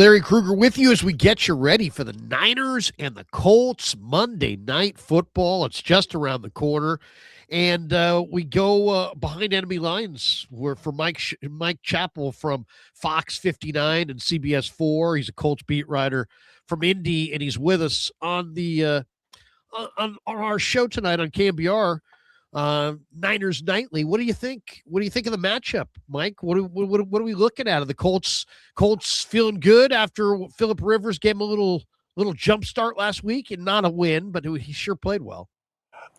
Larry Krueger with you as we get you ready for the Niners and the Colts Monday Night Football. It's just around the corner. And we go behind enemy lines. We're for Mike Chappell from Fox 59 and CBS 4. He's a Colts beat writer from Indy, and he's with us on the on our show tonight on KMBR. Niners Nightly. What do you think? What do you think of the matchup, Mike? What are we looking at? Are the Colts feeling good after Phillip Rivers gave him a little jump start last week and not a win, but he sure played well.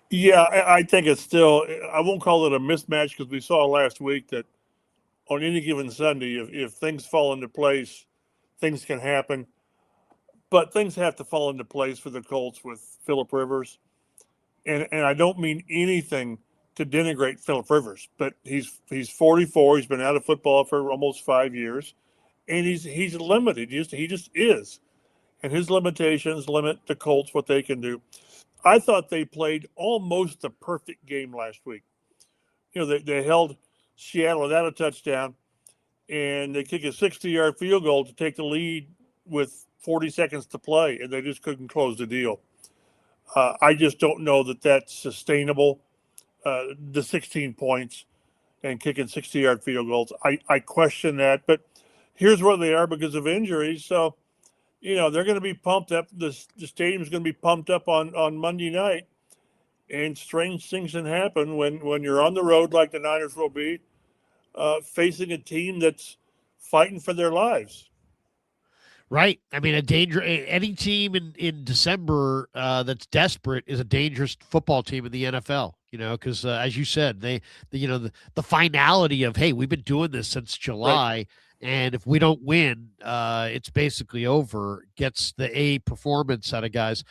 Yeah, I think it's still. I won't call it a mismatch because we saw last week that on any given Sunday, if things fall into place, things can happen. But things have to fall into place for the Colts with Phillip Rivers. And I don't mean anything to denigrate Phillip Rivers, but he's 44. He's been out of football for almost 5 years, and he's limited. He just is, and his limitations limit the Colts what they can do. I thought they played almost the perfect game last week. You know, they held Seattle without a touchdown, and they kick a 60-yard field goal to take the lead with 40 seconds to play, and they just couldn't close the deal. I just don't know that that's sustainable, the 16 points and kicking 60-yard field goals. I question that, but here's where they are because of injuries. So, you know, they're going to be pumped up. The stadium's going to be pumped up on Monday night, and strange things can happen when you're on the road like the Niners will be, facing a team that's fighting for their lives. Right. I mean, any team in December that's desperate is a dangerous football team in the NFL. You know, because as you said, the finality of, hey, we've been doing this since July, Right. and if we don't win, it's basically over. Gets the A performance out of guys.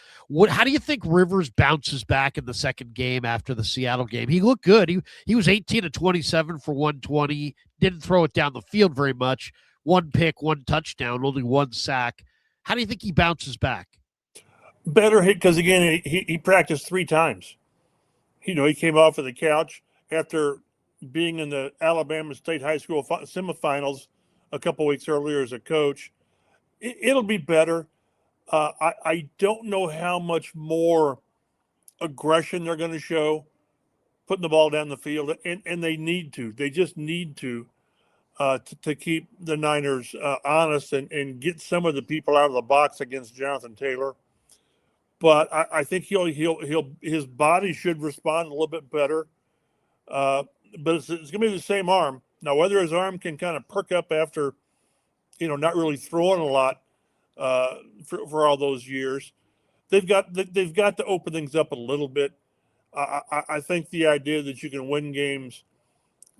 How do you think Rivers bounces back in the second game after the Seattle game? He looked good. He was 18 of 27 for 120. Didn't throw it down the field very much. One pick, one touchdown, only one sack. How do you think he bounces back? Better hit because, again, he practiced 3 times. You know, he came off of the couch after being in the Alabama State High School semifinals a couple weeks earlier as a coach. It'll be better. I don't know how much more aggression they're going to show putting the ball down the field, and they need to. They just need to keep the Niners honest and get some of the people out of the box against Jonathan Taylor. But I think his body should respond a little bit better. But it's going to be the same arm. Now, whether his arm can kind of perk up after, not really throwing a lot for all those years, they've got to open things up a little bit. I think the idea that you can win games,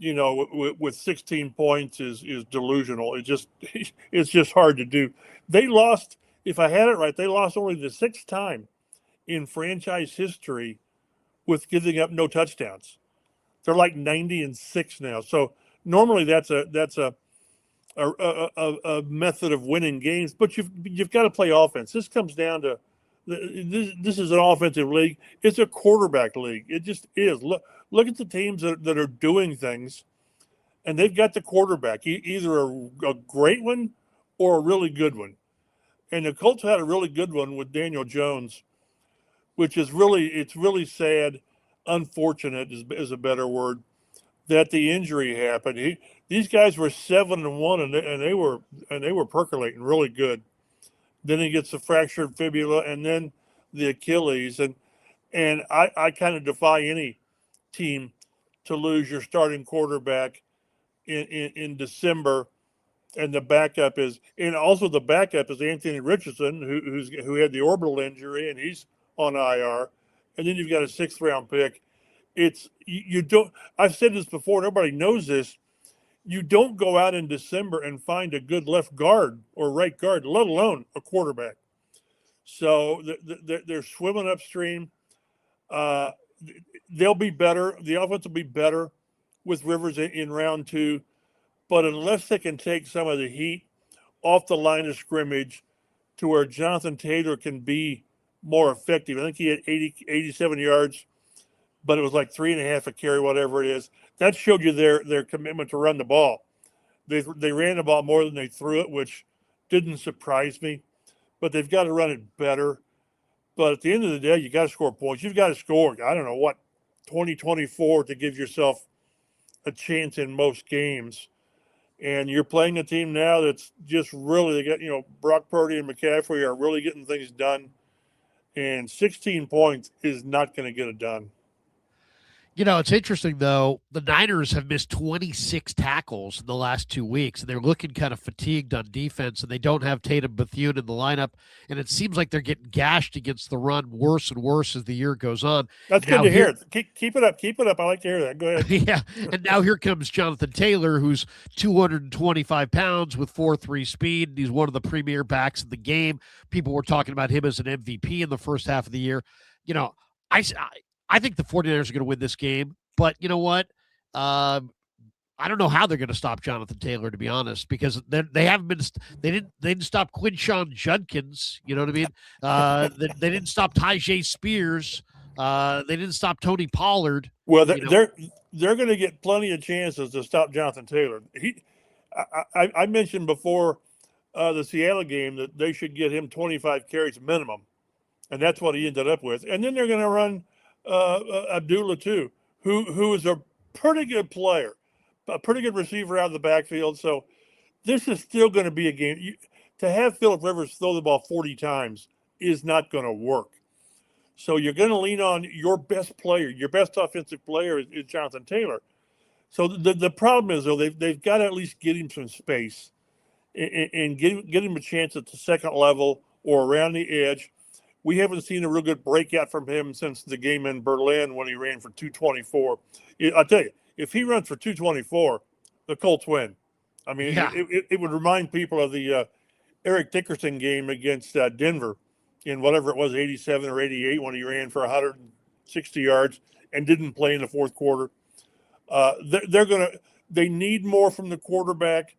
with 16 points is delusional. It's just hard to do. They lost, if I had it right, they lost only the 6th time in franchise history with giving up no touchdowns. They're like 90-6 now. So normally that's a method of winning games, but you've got to play offense. This comes down to this is an offensive league. It's a quarterback league. It just is. Look at the teams that are doing things, and they've got the quarterback, either a great one or a really good one. And the Colts had a really good one with Daniel Jones, which is really sad, unfortunate is a better word, that the injury happened. These guys were 7-1, and they were percolating really good. Then he gets the fractured fibula, and then the Achilles, and I kind of defy any team to lose your starting quarterback in December, and the backup is Anthony Richardson, who had the orbital injury, and he's on IR, and then you've got a 6th-round pick. You don't. I've said this before, and everybody knows this. You don't go out in December and find a good left guard or right guard, let alone a quarterback. So they're swimming upstream. They'll be better. The offense will be better with Rivers in round 2. But unless they can take some of the heat off the line of scrimmage to where Jonathan Taylor can be more effective. I think he had 87 yards, but it was like 3.5 a carry, whatever it is. That showed you their commitment to run the ball. They ran the ball more than they threw it, which didn't surprise me, but they've got to run it better. But at the end of the day, you got to score points. You've got to score, I don't know, what, 2024 to give yourself a chance in most games. And you're playing a team now that's just really, they got, Brock Purdy and McCaffrey are really getting things done. And 16 points is not going to get it done. It's interesting, though. The Niners have missed 26 tackles in the last 2 weeks, and they're looking kind of fatigued on defense, and they don't have Tatum Bethune in the lineup, and it seems like they're getting gashed against the run worse and worse as the year goes on. That's good to hear. Keep it up. Keep it up. I like to hear that. Go ahead. Yeah, and now here comes Jonathan Taylor, who's 225 pounds with 4.3 speed. He's one of the premier backs in the game. People were talking about him as an MVP in the first half of the year. I think the 49ers are going to win this game, but you know what? I don't know how they're going to stop Jonathan Taylor, to be honest, because they haven't been. They didn't stop Quinshawn Judkins. You know what I mean? They didn't stop Tyjae Spears. They didn't stop Tony Pollard. Well, they're going to get plenty of chances to stop Jonathan Taylor. I mentioned before the Seattle game that they should get him 25 carries minimum, and that's what he ended up with. And then they're going to run Abdullah too, who is a pretty good player, a pretty good receiver out of the backfield. So this is still going to be a game. To have Phillip Rivers throw the ball 40 times is not going to work. So you're going to lean on your best player. Your best offensive player is Jonathan Taylor. So the problem is, though, they've got to at least get him some space and get him a chance at the second level or around the edge. We haven't seen a real good breakout from him since the game in Berlin when he ran for 224. I'll tell you, if he runs for 224, the Colts win. I mean, yeah. it would remind people of the Eric Dickerson game against Denver in whatever it was, 87 or 88, when he ran for 160 yards and didn't play in the fourth quarter. They need more from the quarterback,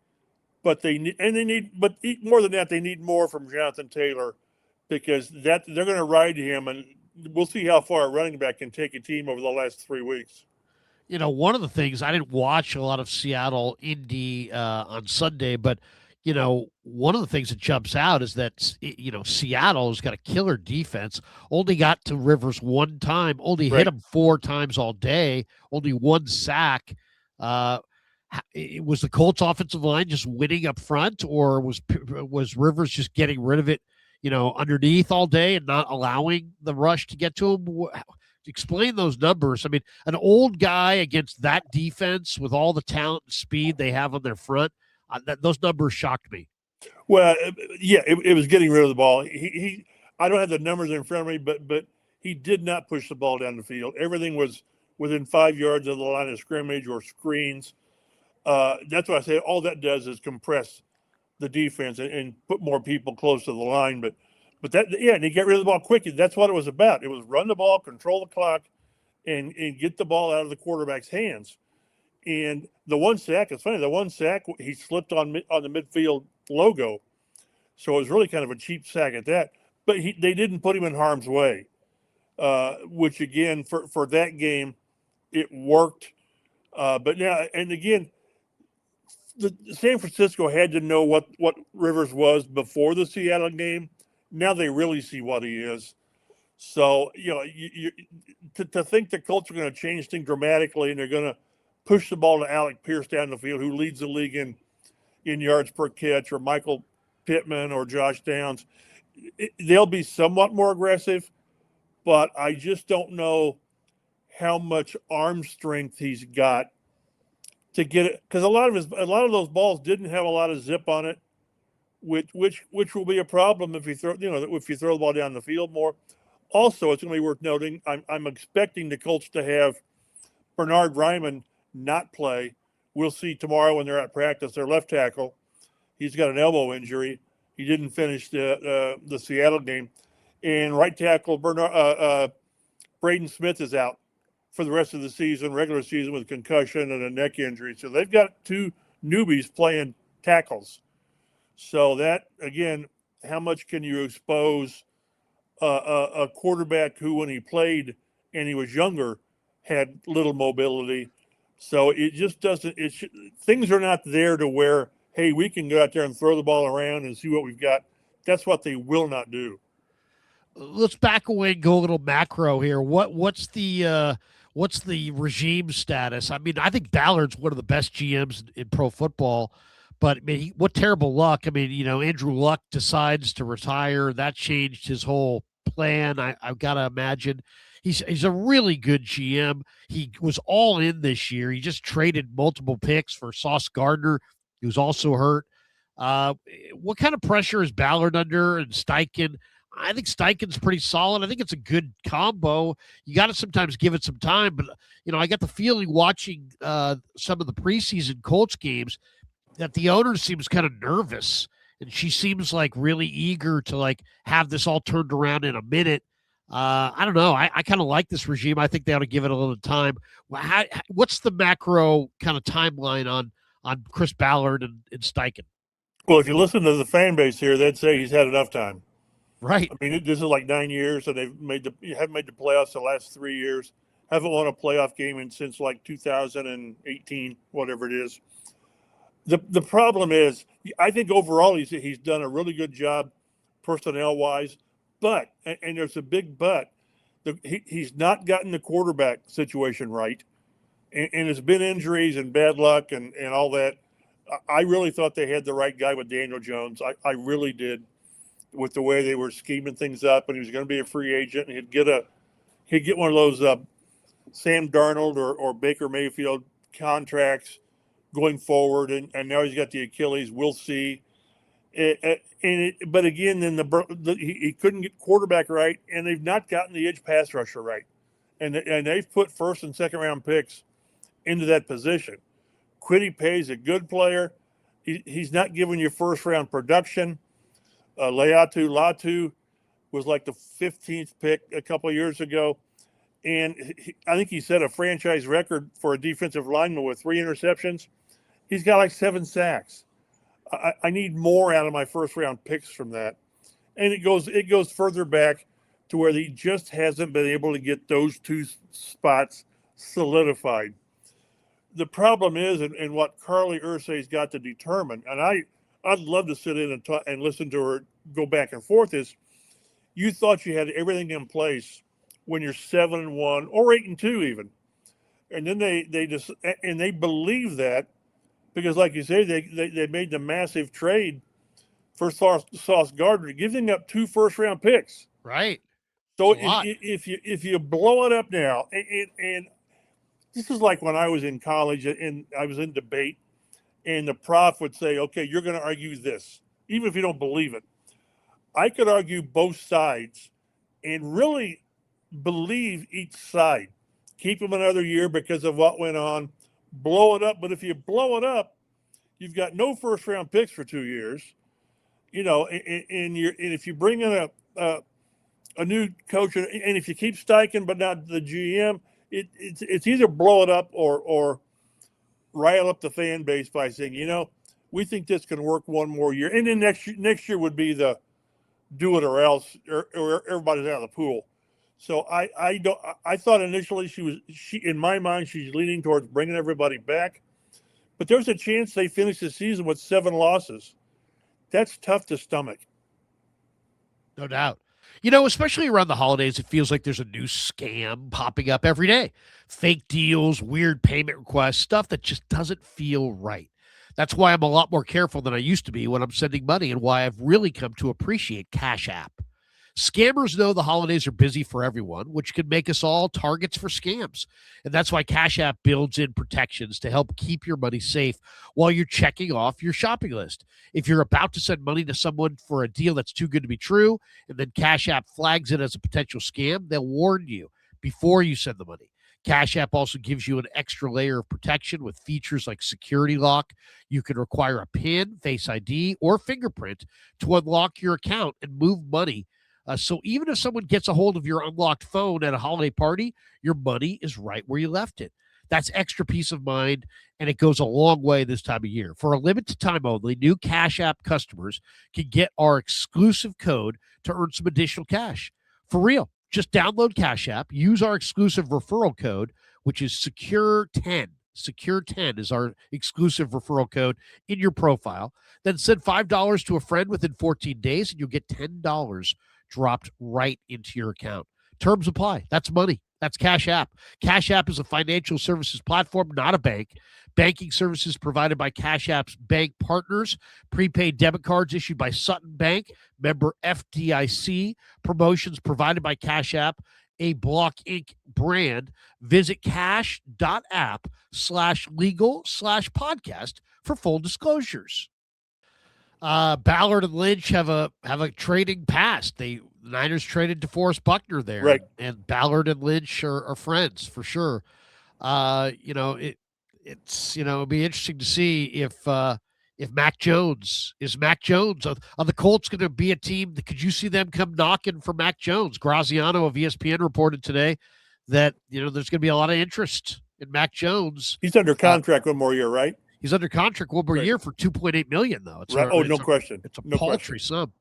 but more than that, they need more from Jonathan Taylor, because they're going to ride him, and we'll see how far a running back can take a team over the last 3 weeks. One of the things, I didn't watch a lot of Seattle Indy on Sunday, but one of the things that jumps out is that Seattle's got a killer defense. Only got to Rivers one time, only hit him 4 times all day, only 1 sack. Was the Colts offensive line just winning up front, or was Rivers just getting rid of it underneath all day and not allowing the rush to get to him? Explain those numbers. I mean, an old guy against that defense with all the talent and speed they have on their front, those numbers shocked me. Well, yeah, it was getting rid of the ball. I don't have the numbers in front of me, but he did not push the ball down the field. Everything was within 5 yards of the line of scrimmage or screens. That's what I say. All that does is compress the defense and put more people close to the line. But and he got rid of the ball quick. That's what it was about. It was run the ball, control the clock, and get the ball out of the quarterback's hands. And the 1 sack, it's funny, the 1 sack, he slipped on the midfield logo. So it was really kind of a cheap sack at that. But they didn't put him in harm's way, which, again, for that game, it worked. But now, and again, San Francisco had to know what Rivers was before the Seattle game. Now they really see what he is. So, to think the Colts are going to change things dramatically and they're going to push the ball to Alec Pierce down the field, who leads the league in yards per catch, or Michael Pittman or Josh Downs, they'll be somewhat more aggressive, but I just don't know how much arm strength he's got to get it, because a lot of those balls didn't have a lot of zip on it, which will be a problem if you throw the ball down the field more. Also, it's going to be worth noting, I'm expecting the Colts to have Bernard Ryman not play. We'll see tomorrow when they're at practice. Their left tackle, he's got an elbow injury. He didn't finish the Seattle game. And right tackle Braden Smith is out for the rest of the season, regular season, with concussion and a neck injury. So they've got 2 newbies playing tackles. So that, again, how much can you expose a quarterback who, when he played and he was younger, had little mobility? So it just doesn't. Things are not there to where hey, we can go out there and throw the ball around and see what we've got. That's what they will not do. Let's back away and go a little macro here. What's the regime status? I mean, I think Ballard's one of the best GMs in pro football, but I mean, what terrible luck. I mean, Andrew Luck decides to retire. That changed his whole plan. I've got to imagine he's a really good GM. He was all in this year. He just traded multiple picks for Sauce Gardner, who's also hurt. Uh, what kind of pressure is Ballard under and Steichen? I think Steichen's pretty solid. I think it's a good combo. You got to sometimes give it some time, but I got the feeling watching some of the preseason Colts games that the owner seems kind of nervous, and she seems like really eager to like have this all turned around in a minute. I don't know. I kind of like this regime. I think they ought to give it a little time. What's the macro kind of timeline on Chris Ballard and Steichen? Well, if you listen to the fan base here, they'd say he's had enough time. Right. I mean, this is like 9 years, and haven't made the playoffs the last 3 years. Haven't won a playoff game since like 2018, whatever it is. The problem is, I think overall he's done a really good job personnel wise, but and there's a big but. He's not gotten the quarterback situation right, and there's been injuries and bad luck and all that. I really thought they had the right guy with Daniel Jones. I really did. With the way they were scheming things up, and he was going to be a free agent, and he'd get one of those Sam Darnold or Baker Mayfield contracts going forward, and now he's got the Achilles. We'll see. But again, then he couldn't get quarterback right, and they've not gotten the edge pass rusher right, and they've put first and second round picks into that position. Quiddy Pay's a good player. He's not giving you first round production. Latu was like the 15th pick a couple of years ago. And I think he set a franchise record for a defensive lineman with 3 interceptions. He's got like 7 sacks. I need more out of my first round picks from that. And it goes further back to where he just hasn't been able to get those 2 spots solidified. The problem is, and what Carly Ursay's got to determine, and I'd love to sit in and listen to her go back and forth, is you thought you had everything in place when you're 7-1 or 8-2 even. And then they believe that because, like you say, they made the massive trade for Sauce Gardner, giving up 2 first-round picks. Right. So if you blow it up now, and this is like when I was in college and I was in debate, and the prof would say, okay, you're going to argue this, even if you don't believe it. I could argue both sides and really believe each side. Keep them another year because of what went on. Blow it up. But if you blow it up, you've got no first round picks for 2 years. And if you bring in a new coach, and if you keep Steichen but not the GM, it's either blow it up or rile up the fan base by saying, we think this can work one more year. And then next year would be the do it or else, or everybody's out of the pool. So I thought initially she in my mind, she's leaning towards bringing everybody back. But there's a chance they finish the season with 7 losses. That's tough to stomach. No doubt. Especially around the holidays, it feels like there's a new scam popping up every day. Fake deals, weird payment requests, stuff that just doesn't feel right. That's why I'm a lot more careful than I used to be when I'm sending money, and why I've really come to appreciate Cash App. Scammers know the holidays are busy for everyone, which can make us all targets for scams. And that's why Cash App builds in protections to help keep your money safe while you're checking off your shopping list. If you're about to send money to someone for a deal that's too good to be true, and then Cash App flags it as a potential scam, they'll warn you before you send the money. Cash App also gives you an extra layer of protection with features like security lock. You can require a PIN, Face ID, or fingerprint to unlock your account and move money. So even if someone gets a hold of your unlocked phone at a holiday party, your money is right where you left it. That's extra peace of mind, and it goes a long way this time of year. For a limited time only, new Cash App customers can get our exclusive code to earn some additional cash. For real, just download Cash App, use our exclusive referral code, which is SECURE10. Secure10 is our exclusive referral code in your profile. Then send $5 to a friend within 14 days, and you'll get $10 dropped right into your account. Terms apply. That's money. That's Cash App. Cash App is a financial services platform, not a bank. Banking services provided by Cash App's bank partners. Prepaid debit cards issued by Sutton Bank, member FDIC. Promotions provided by Cash App, a Block Inc. brand. Visit cash.app/legal/podcast for full disclosures. Ballard and Lynch have a trading past. The Niners traded DeForest Buckner there, Right. and Ballard and Lynch are friends for sure. It'd be interesting to see if Mac Jones on the Colts going to be a team that could you see them come knocking for Mac Jones? Graziano of ESPN reported today that there's going to be a lot of interest in Mac Jones. He's under contract one more year, right? He's under contract one more year for $2.8 million, though. It's no question. It's a paltry sum.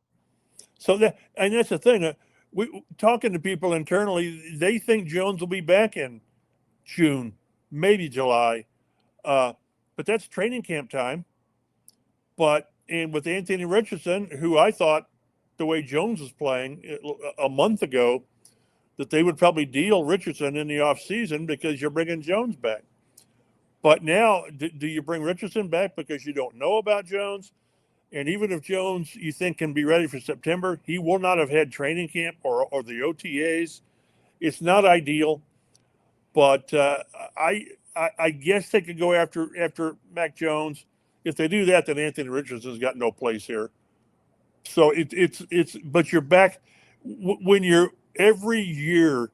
So that's the thing. We talking to people internally, they think Jones will be back in June, maybe July, but that's training camp time. And with Anthony Richardson, who I thought the way Jones was playing a month ago, that they would probably deal Richardson in the offseason because you're bringing Jones back. But now, do you bring Richardson back because you don't know about Jones? And even if Jones, you think, can be ready for September, he will not have had training camp or the OTAs. It's not ideal. But I guess they could go after Mac Jones. If they do that, then Anthony Richardson's got no place here. So but you're back when you're every year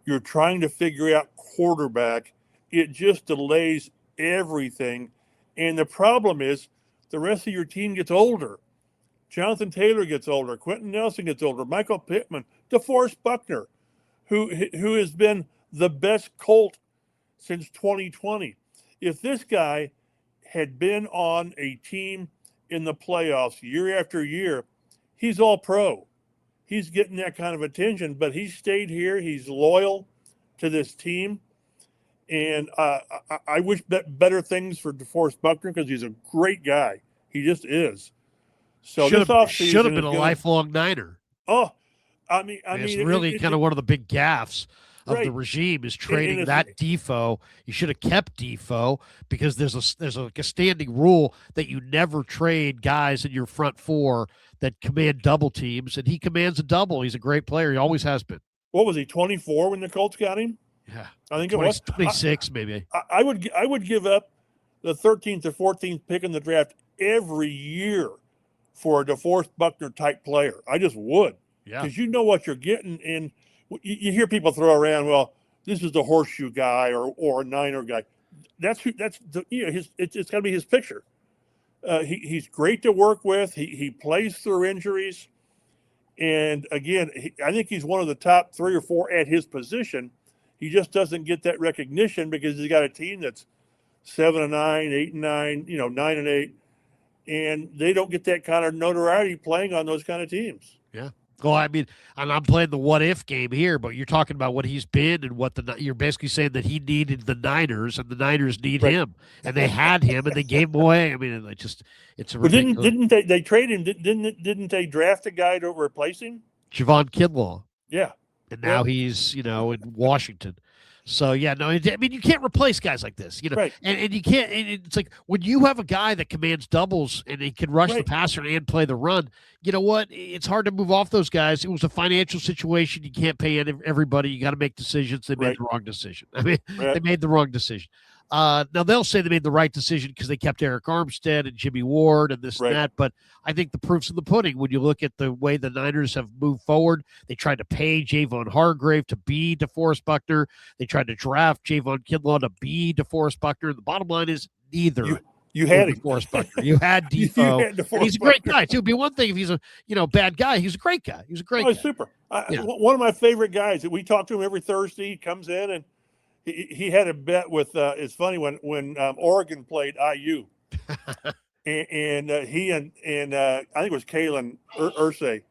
you're trying to figure out quarterback. It just delays everything. And the problem is the rest of your team gets older. Jonathan Taylor gets older. Quentin Nelson gets older. Michael Pittman, DeForest Buckner, who has been the best Colt since 2020. If this guy had been on a team in the playoffs year after year, he's all pro. He's getting that kind of attention, but he stayed here. He's loyal to this team. And I wish better things for DeForest Buckner because he's a great guy. He just is. So should have been a lifelong Niner. Oh, I mean, it's really kind of one of the big gaffes of the regime is trading that Defoe. You should have kept Defoe because there's a standing rule that you never trade guys in your front four that command double teams, and he commands a double. He's a great player. He always has been. What was he, 24 when the Colts got him? Yeah, I think it was 26, maybe. I would give up the 13th or 14th pick in the draft every year for a DeForest Buckner type player. I just would, because you know what you're getting. And you hear people throw around, well, this is the horseshoe guy or a Niner guy. It's got to be his picture. He's great to work with. He plays through injuries, and again, I think he's one of the top 3 or 4 at his position. He just doesn't get that recognition because he's got a team that's 7-9, 8-9, 9-8, and they don't get that kind of notoriety playing on those kind of teams. Yeah. Well, I mean, and I'm playing the what if game here, but you're talking about what he's been and you're basically saying that he needed the Niners and the Niners need him, and they had him and they gave him away. I mean, it's a ridiculous. Didn't they trade him? Didn't they draft a guy to replace him? Javon Kinlaw. Yeah. And now he's, in Washington. So, I mean, you can't replace guys like this, Right. and you can't. And it's like when you have a guy that commands doubles and he can rush the passer and play the run, you know what? It's hard to move off those guys. It was a financial situation. You can't pay everybody. You got to make decisions. They made the wrong decision. I mean, they made the wrong decision. Now they'll say they made the right decision because they kept Eric Armstead and Jimmy Ward and this and that. But I think the proof's in the pudding when you look at the way the Niners have moved forward. They tried to pay Javon Hargrave to be DeForest Buckner. They tried to draft Javon Kinlaw to be DeForest Buckner. The bottom line is neither. You had DeForest Buckner. You had Defoe. He's a great guy too. It'd be one thing if he's a bad guy. He's a great guy. He's a great guy. Super. One of my favorite guys. We talk to him every Thursday. He comes in and he had a bet with. It's funny when Oregon played IU, and he and I think it was Kalen Ursay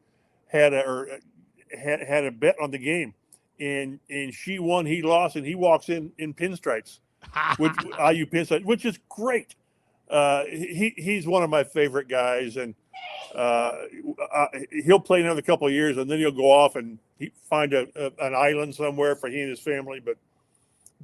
had a bet on the game, and she won, he lost, and he walks in pinstripes. which IU Penn State, which is great. He's one of my favorite guys, and he'll play another couple of years, and then he'll go off and find an island somewhere for he and his family. But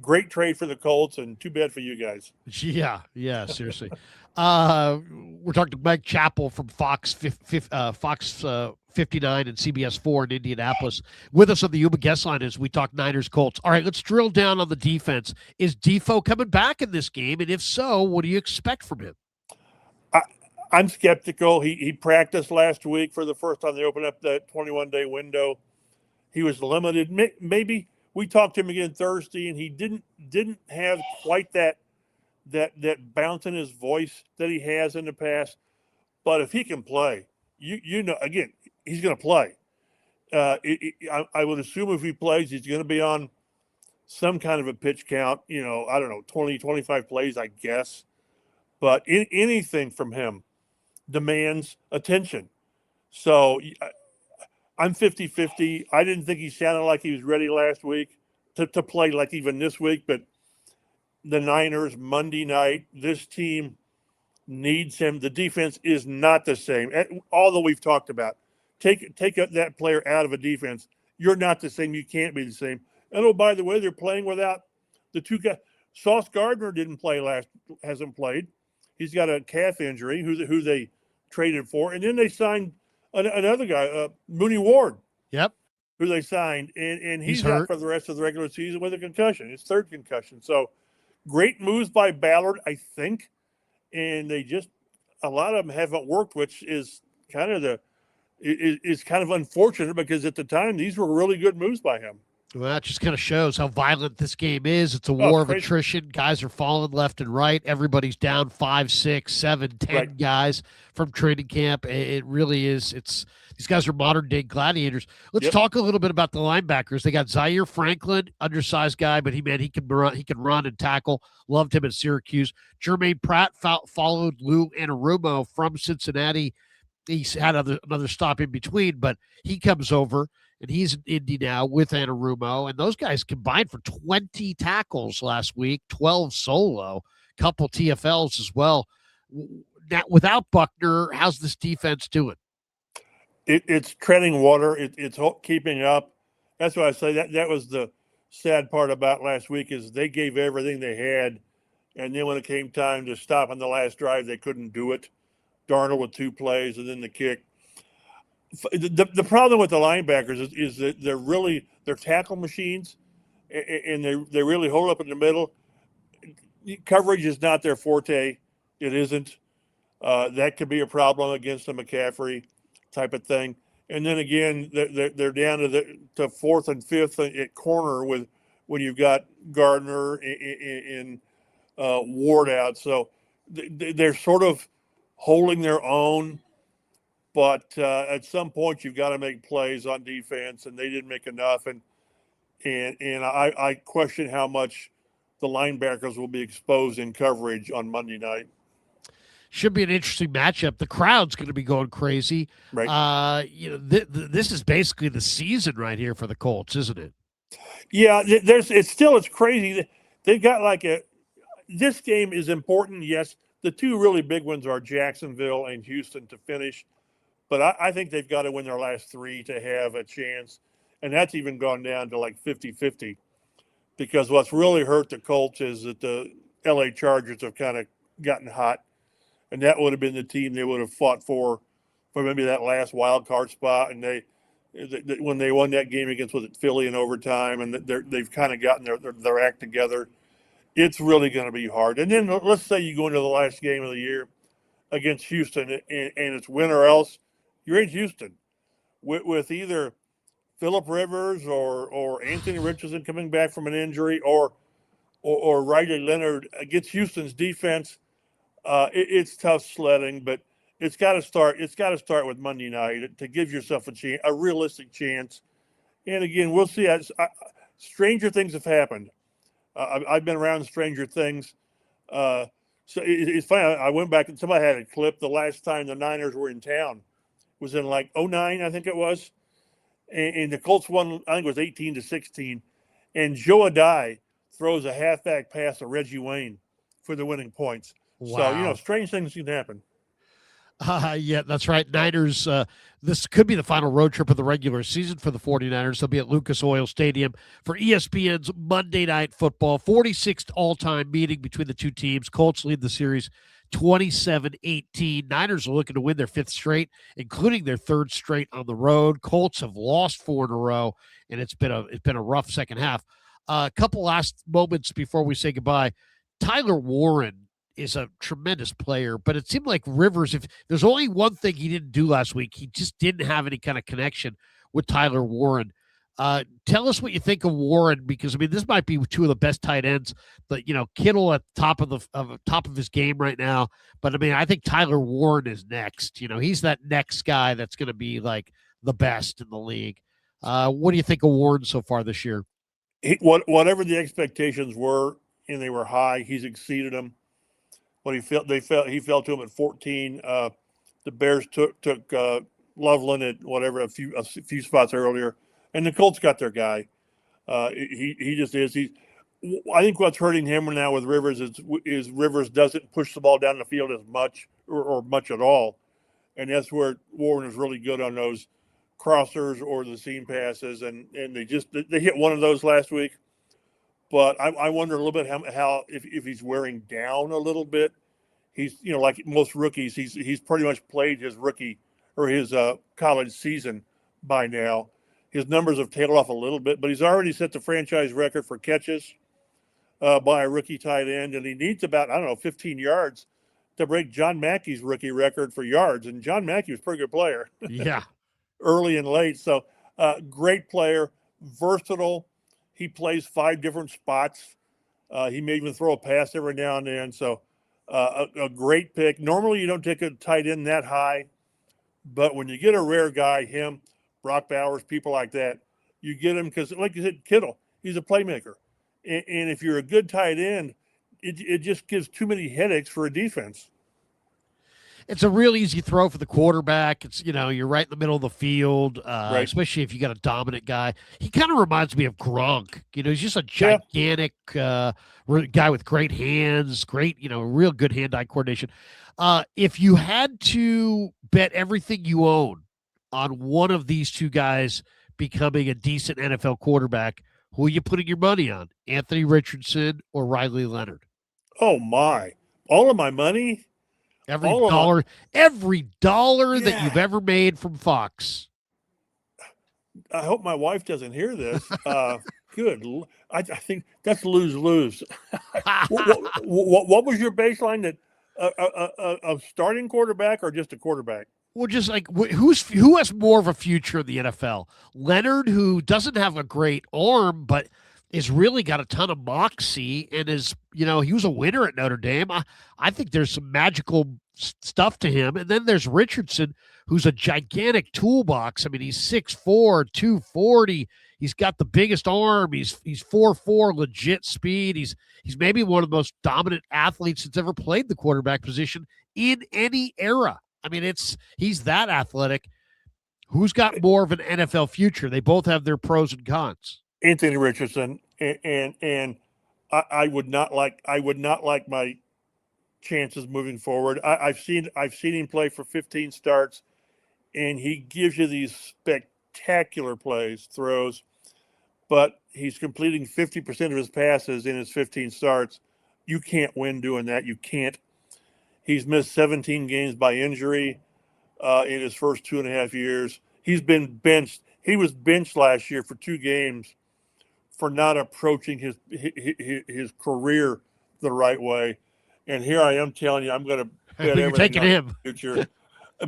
great trade for the Colts, and too bad for you guys. Yeah, seriously. We're talking to Mike Chappell from Fox 59 and CBS 4 in Indianapolis. With us on the Yuma guest line as we talk Niners Colts. All right, let's drill down on the defense. Is Defoe coming back in this game? And if so, what do you expect from him? I'm skeptical. He practiced last week for the first time. They opened up that 21-day window. He was limited. Maybe we talked to him again Thursday, and he didn't have quite that bounce in his voice that he has in the past. But if he can play, you know, again, he's going to play. I would assume if he plays, he's going to be on some kind of a pitch count. You know, I don't know, 20, 25 plays, I guess. But anything from him demands attention. So I'm 50-50. I didn't think he sounded like he was ready last week to play like even this week. But the Niners, Monday night, this team needs him. The defense is not the same. Although we've talked about, take that player out of a defense, you're not the same. You can't be the same. And oh, by the way, they're playing without the two guys. Sauce Gardner hasn't played. He's got a calf injury, who they traded for. And then they signed another guy, Mooney Ward. Yep. Who they signed. And he's hurt out for the rest of the regular season with a concussion, his third concussion. So great moves by Ballard, I think. And a lot of them haven't worked, which is kind of unfortunate because at the time, these were really good moves by him. Well, that just kind of shows how violent this game is. It's a war of attrition. Guys are falling left and right. Everybody's down 5, 6, 7, 10 guys from training camp. It really is. These guys are modern day gladiators. Let's talk a little bit about the linebackers. They got Zaire Franklin, undersized guy, but he can run and tackle. Loved him at Syracuse. Jermaine Pratt followed Lou Anarumo from Cincinnati. He's had another stop in between, but he comes over. And he's in Indy now with Anarumo. And those guys combined for 20 tackles last week, 12 solo, couple TFLs as well. Now, without Buckner, how's this defense doing? It's treading water. It's keeping up. That's why I say that was the sad part about last week is they gave everything they had. And then when it came time to stop on the last drive, they couldn't do it. Darnold with 2 plays and then the kick. The problem with the linebackers is that they're tackle machines, and they really hold up in the middle. Coverage is not their forte. It isn't. That could be a problem against a McCaffrey type of thing. And then again, they're down to 4th and 5th at corner when you've got Gardner and Ward out. So they're sort of holding their own. But at some point, you've got to make plays on defense, and they didn't make enough. And I question how much the linebackers will be exposed in coverage on Monday night. Should be an interesting matchup. The crowd's going to be going crazy. Right. This is basically the season right here for the Colts, isn't it? Yeah, it's crazy. They've got this game is important. Yes, the two really big ones are Jacksonville and Houston to finish. But I think they've got to win their last 3 to have a chance. And that's even gone down to 50-50. Because what's really hurt the Colts is that the LA Chargers have kind of gotten hot. And that would have been the team they would have fought for maybe that last wild card spot. And when they won that game against Philly in overtime, and they've kind of gotten their act together, it's really going to be hard. And then let's say you go into the last game of the year against Houston, and it's win or else. You're in Houston with either Phillip Rivers or Anthony Richardson coming back from an injury or Riley Leonard against Houston's defense. It's tough sledding, but it's got to start. It's got to start with Monday night to give yourself a realistic chance. And again, we'll see. Stranger things have happened. I've been around stranger things. So it's funny. I went back and somebody had a clip the last time the Niners were in town. Was in 2009, I think it was. And the Colts won, I think it was 18-16. And Joe Adai, throws a halfback pass to Reggie Wayne for the winning points. So, Wow. strange things can happen. Yeah, that's right. Niners, this could be the final road trip of the regular season for the 49ers. They'll be at Lucas Oil Stadium for ESPN's Monday Night Football, 46th all-time meeting between the two teams. Colts lead the series 27-18. Niners are looking to win their fifth straight, including their third straight on the road. Colts have lost 4 in a row, and it's been a rough second half. A couple last moments before we say goodbye. Tyler Warren is a tremendous player, but it seemed like Rivers, if there's only one thing he didn't do last week, he just didn't have any kind of connection with Tyler Warren. Tell us what you think of Warren, because I mean, this might be two of the best tight ends. But Kittle at the top of his game right now. But I mean, I think Tyler Warren is next. He's that next guy that's going to be like the best in the league. What do you think of Warren so far this year? Whatever the expectations were, and they were high, he's exceeded them. When he fell to him at 14. The Bears took Loveland at a few spots earlier, and the Colts got their guy. He just is. I think what's hurting him now with Rivers is Rivers doesn't push the ball down the field as much or much at all, and that's where Warren is really good on those crossers or the seam passes, and they hit one of those last week. But I wonder a little bit how if he's wearing down a little bit. He's like most rookies, he's pretty much played his rookie or his college season by now. His numbers have tailed off a little bit, but he's already set the franchise record for catches by a rookie tight end, and he needs about 15 yards to break John Mackey's rookie record for yards. And John Mackey was a pretty good player. Yeah. Early and late. So great player, versatile. He plays 5 different spots. He may even throw a pass every now and then. So a great pick. Normally you don't take a tight end that high, but when you get a rare guy, him, Brock Bowers, people like that, you get him because, like you said, Kittle, he's a playmaker. And if you're a good tight end, it just gives too many headaches for a defense. It's a real easy throw for the quarterback. It's, you're right in the middle of the field, Right. especially if you got a dominant guy. He kind of reminds me of Gronk. He's just a gigantic guy with great hands, great, real good hand-eye coordination. If you had to bet everything you own on one of these two guys becoming a decent NFL quarterback, who are you putting your money on? Anthony Richardson or Riley Leonard? Oh, my. All of my money? Every dollar that you've ever made from Fox. I hope my wife doesn't hear this. Good. I think that's lose-lose. What was your baseline? That a starting quarterback or just a quarterback? Well, just like who has more of a future in the NFL? Leonard, who doesn't have a great arm, but is really got a ton of moxie and is, he was a winner at Notre Dame. I think there's some magical stuff to him. And then there's Richardson, who's a gigantic toolbox. I mean, he's 6'4", 240. He's got the biggest arm. He's 4'4", legit speed. He's maybe one of the most dominant athletes that's ever played the quarterback position in any era. I mean, he's that athletic. Who's got more of an NFL future? They both have their pros and cons. Anthony Richardson, and I would not like my chances moving forward. I've seen him play for 15 starts, and he gives you these spectacular throws, but he's completing 50% of his passes in his 15 starts. You can't win doing that. You can't. He's missed 17 games by injury in his first 2.5 years. He's been benched. He was benched last year for 2 games for not approaching his career the right way. And here I am telling you, I'm going to bet You're taking him. Future.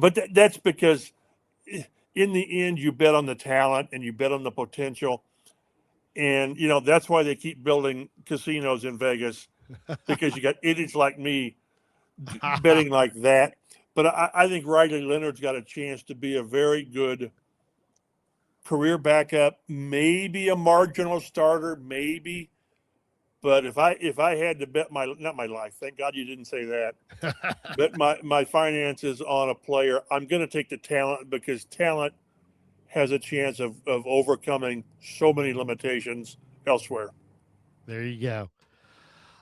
But that's because in the end, you bet on the talent and you bet on the potential. And, that's why they keep building casinos in Vegas, because you got idiots like me betting like that. But I think Riley Leonard's got a chance to be a very good career backup, maybe a marginal starter, maybe. But if I had to bet not my life, thank God you didn't say that, bet my finances on a player, I'm going to take the talent, because talent has a chance of overcoming so many limitations elsewhere. There you go.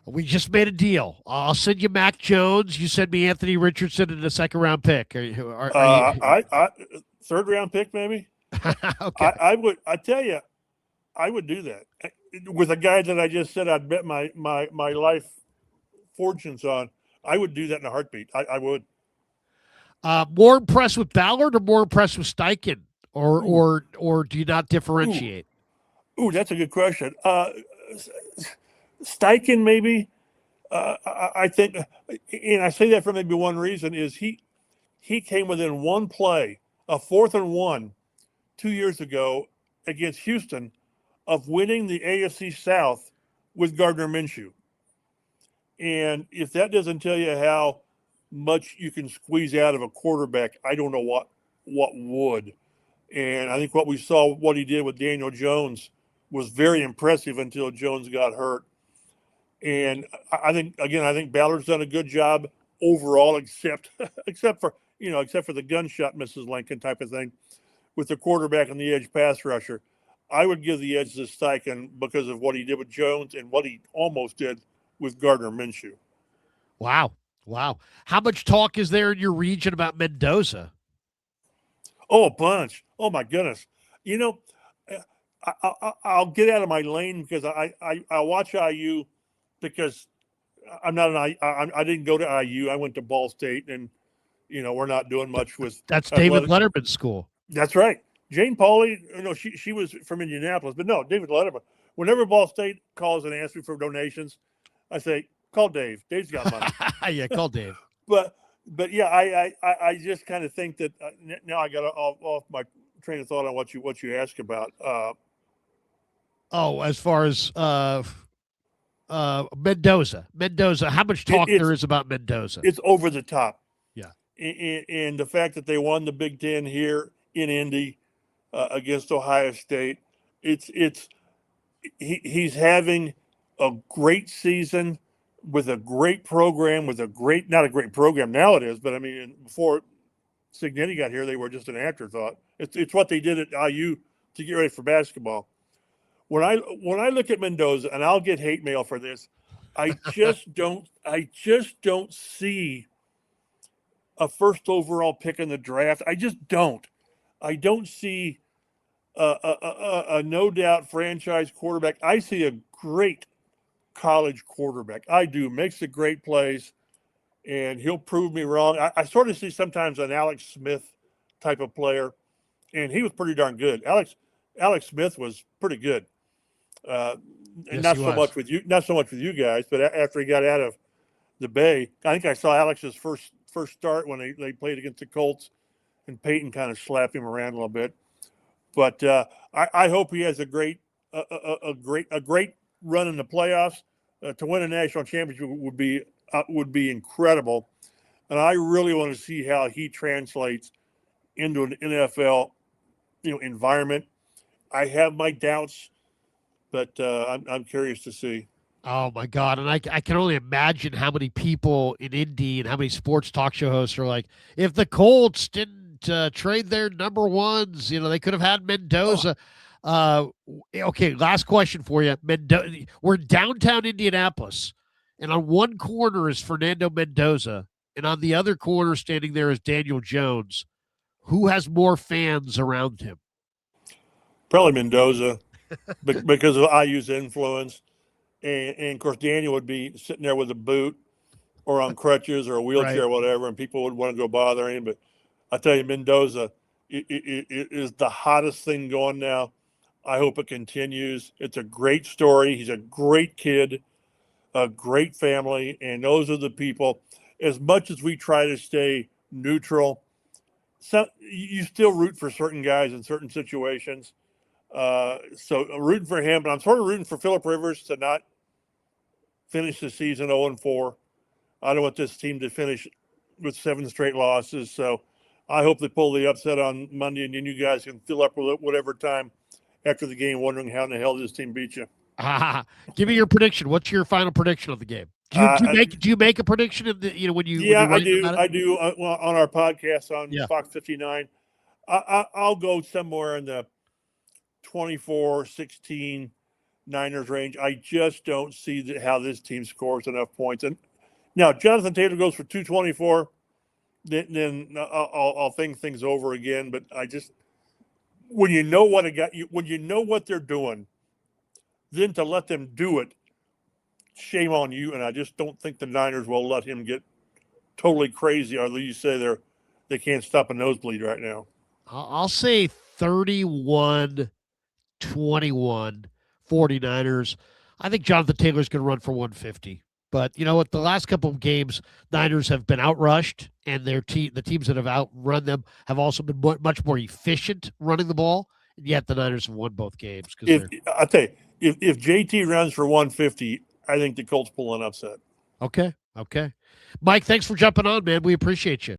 We just made a deal. I'll send you Mac Jones. You send me Anthony Richardson in a second round pick. Are you I third round pick maybe. okay? I would. I tell you, I would do that with a guy that I just said I'd bet my life fortunes on. I would do that in a heartbeat. I would. More impressed with Ballard or more impressed with Steichen, Ooh, or do you not ooh, differentiate? that's a good question. Steichen maybe. I think, and I say that for maybe one reason is he came within one play, a 4th and 1, 2 years ago against Houston, of winning the AFC South with Gardner Minshew. And if that doesn't tell you how much you can squeeze out of a quarterback, I don't know what would. And I think what we saw, what he did with Daniel Jones, was very impressive until Jones got hurt. And I think Ballard's done a good job overall, except for the gunshot Mrs. Lincoln type of thing with the quarterback and the edge pass rusher. I would give the edge to Steichen because of what he did with Jones and what he almost did with Gardner Minshew. Wow, wow. How much talk is there in your region about Mendoza? Oh, a bunch. Oh my goodness. You know, I'll get out of my lane because I watch IU because I'm not I didn't go to IU. I went to Ball State, and we're not doing much with That's David athletic. Letterman's school. That's right. Jane Pauley, she was from Indianapolis, but no, David Letterman. Whenever Ball State calls and asks me for donations, I say, call Dave. Dave's got money. Yeah, call Dave. But yeah, I just kind of think that now I got off my train of thought on what you asked about. As far as Mendoza, how much talk there is about Mendoza? It's over the top. Yeah, And the fact that they won the Big Ten here in Indy against Ohio State, he's having a great season with a great program, not a great program now it is, but I mean, before Cignetti got here, they were just an afterthought. It's what they did at IU to get ready for basketball. When I look at Mendoza, and I'll get hate mail for this, I just don't see a first overall pick in the draft. I just don't. I don't see a no doubt franchise quarterback. I see a great college quarterback. I do. Makes the great plays, and he'll prove me wrong. I sort of see sometimes an Alex Smith type of player, and he was pretty darn good. Alex Smith was pretty good. And not so much with you guys, but after he got out of the Bay, I think I saw Alex's first start when they played against the Colts, and Peyton kind of slapped him around a little bit. But I hope he has a great run in the playoffs. To win a national championship would be incredible, and I really want to see how he translates into an NFL environment. I have my doubts, but I'm curious to see. Oh my God! And I can only imagine how many people in Indy and how many sports talk show hosts are like, if the Colts didn't trade their number ones, they could have had Mendoza. Okay, last question for you. We're downtown Indianapolis, and on one corner is Fernando Mendoza, and on the other corner, standing there, is Daniel Jones. Who has more fans around him? Probably Mendoza, because of IU's influence. And of course, Daniel would be sitting there with a boot or on crutches or a wheelchair or whatever, and people would want to go bother him. But I tell you, Mendoza it is the hottest thing going now. I hope it continues. It's a great story. He's a great kid, a great family, and those are the people. As much as we try to stay neutral, you still root for certain guys in certain situations. So I'm rooting for him, but I'm sort of rooting for Phillip Rivers to not finish the season 0-4. I don't want this team to finish with 7 straight losses. So I hope they pull the upset on Monday, and then you guys can fill up with whatever time after the game, wondering how in the hell this team beat you. Give me your prediction. What's your final prediction of the game? Do you make a prediction of the when you? Yeah, when you I do. Well, on our podcast on Fox 59, I'll go somewhere in the 24-16 Niners range. I just don't see how this team scores enough points. And now Jonathan Taylor goes for 224. Then I'll think things over again. But I just, when you know what when you know what they're doing, then to let them do it, shame on you. And I just don't think the Niners will let him get totally crazy, or you say they can't stop a nosebleed right now. I'll say 31-21 49ers. I think Jonathan Taylor's going to run for 150. But you know what? The last couple of games, Niners have been outrushed, and the teams that have outrun them have also been much more efficient running the ball. And yet the Niners have won both games. I'll tell you, if JT runs for 150, I think the Colts pull an upset. Okay. Mike, thanks for jumping on, man. We appreciate you.